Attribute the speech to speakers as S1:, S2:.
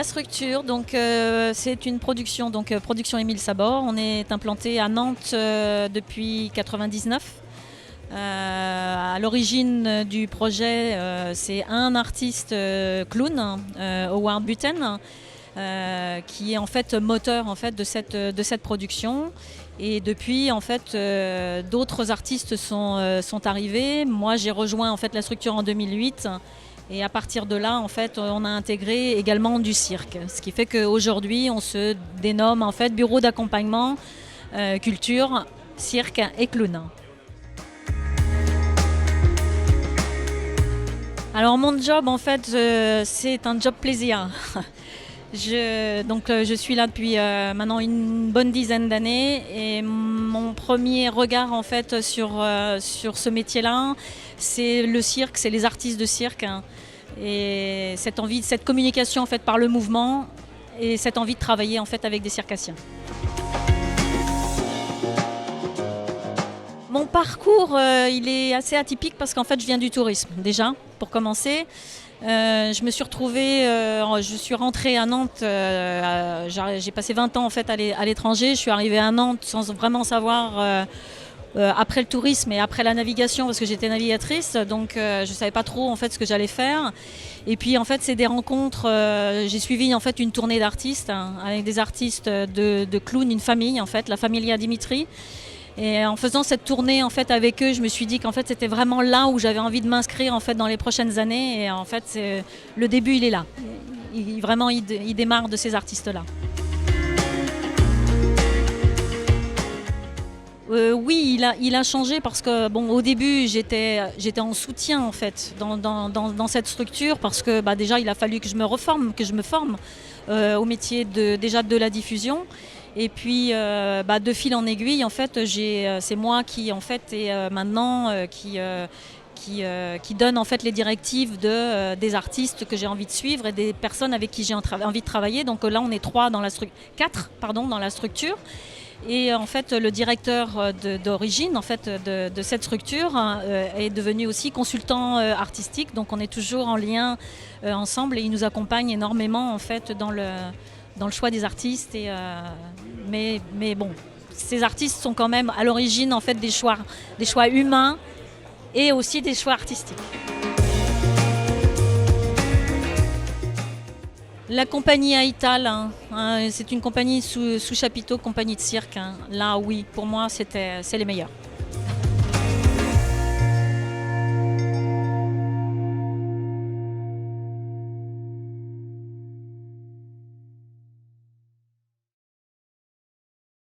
S1: La structure, donc c'est une production, production Émile Sabor. On est implanté à Nantes depuis 1999. À l'origine du projet, c'est un artiste clown, Howard Buten, qui est en fait moteur en fait, de cette production. Et depuis, en fait, d'autres artistes sont arrivés. Moi, j'ai rejoint en fait, la structure en 2008. Et à partir de là, en fait, on a intégré également du cirque. Ce qui fait qu'aujourd'hui, on se dénomme en fait, bureau d'accompagnement, culture, cirque et clown. Alors mon job, en fait, c'est un job plaisir. Je suis là depuis maintenant une bonne dizaine d'années et mon premier regard en fait sur ce métier-là, c'est le cirque, c'est les artistes de cirque et cette envie, cette communication en fait par le mouvement et cette envie de travailler en fait avec des circassiens. Mon parcours, il est assez atypique parce qu'en fait, je viens du tourisme déjà, pour commencer. Je me suis retrouvée, je suis rentrée à Nantes, j'ai passé 20 ans en fait à l'étranger. Je suis arrivée à Nantes sans vraiment savoir, après le tourisme et après la navigation, parce que j'étais navigatrice, donc je ne savais pas trop en fait ce que j'allais faire. Et puis en fait, c'est des rencontres. J'ai suivi en fait une tournée d'artistes avec des artistes de clowns, une famille en fait, la Familia Dimitri. Et en faisant cette tournée en fait avec eux, je me suis dit qu'en fait c'était vraiment là où j'avais envie de m'inscrire en fait dans les prochaines années. Et en fait, le début il est là. Il démarre de ces artistes-là. Oui, il a changé parce que bon, au début j'étais en soutien en fait dans cette structure parce que déjà il a fallu que je me reforme, que je me forme au métier déjà de la diffusion. Et puis de fil en aiguille, en fait, c'est moi qui en fait est maintenant qui donne en fait les directives des artistes que j'ai envie de suivre et des personnes avec qui j'ai envie de travailler. Donc là, on est quatre dans la structure. Et en fait, le directeur d'origine en fait, de cette structure est devenu aussi consultant artistique. Donc on est toujours en lien ensemble et il nous accompagne énormément en fait, dans le choix des artistes. Mais bon, ces artistes sont quand même à l'origine en fait, des choix humains et aussi des choix artistiques. La compagnie Aital, c'est une compagnie sous chapiteau, compagnie de cirque. Là, oui, pour moi, c'est les meilleurs.